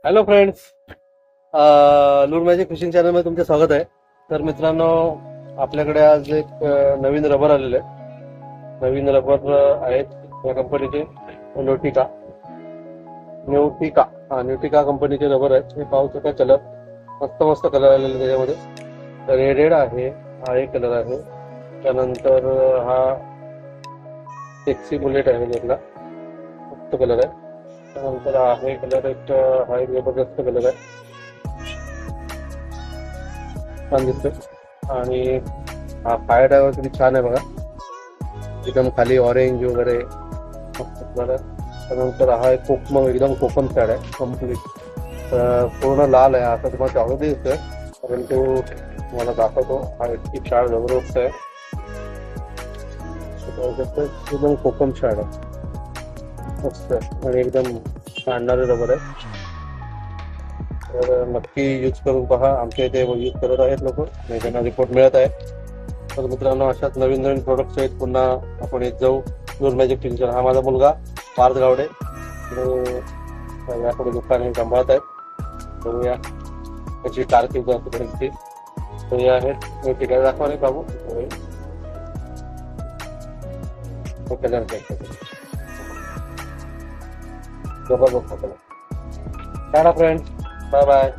Hello friends, लूर magic fishing चॅनलमध्ये तुमचे स्वागत आहे. तर मित्रांनो, आपल्याकडे आज एक नवीन रबर आलेले आहे. नवीन रबर आहेत या कंपनीचे न्यूटिका. न्यूटिका कंपनीचे रबर आहेत. हे पाहू शकता, कलर मस्त मस्त कलर आलेले त्याच्यामध्ये. तर हे रेड आहे, हा एक कलर आहे. त्यानंतर हा टेक्सी बुलेट आहे, त्यातला मस्त कलर आहे. त्यानंतर आहे कलर हा एक जबरदस्त कलर आहे, छान दिसतोय. आणि हा फायर ड्रायव्हर किती छान आहे बघा, एकदम खाली ऑरेंज वगैरे मस्त कलर आहे. त्यानंतर हा एक एकदम कोकम शॅड आहे, कम्प्लीट पूर्ण लाल आहे. आता तुम्हाला चांगलं दिसतोय, परंतु तुम्हाला दाखवतो. हा इतकी शॅड जबरदस्त आहे, एकदम कोकम शॅड आहे, मस्त आणि एकदम आणणारे रबर आहे. तर नक्की यूज करून पहा. आमच्या इथे यूज करत आहेत लोक आणि त्यांना रिपोर्ट मिळत आहे. तर मित्रांनो, अशाच नवीन नवीन प्रोडक्ट्स आहेत. पुन्हा आपण येत जाऊ. लूर मॅजिक फिशिंग. हा माझा मुलगा पार्थ गावडे, याकडे दुकान हे सांभाळत आहेत. बघूया त्याची कारकीर्द असेपर्यंतची. तर हे आहेत ठिकाणी दाखवा नाही बाबू कलर जबरदस्त कलर. टाटा फ्रेंड्स, बाय बाय.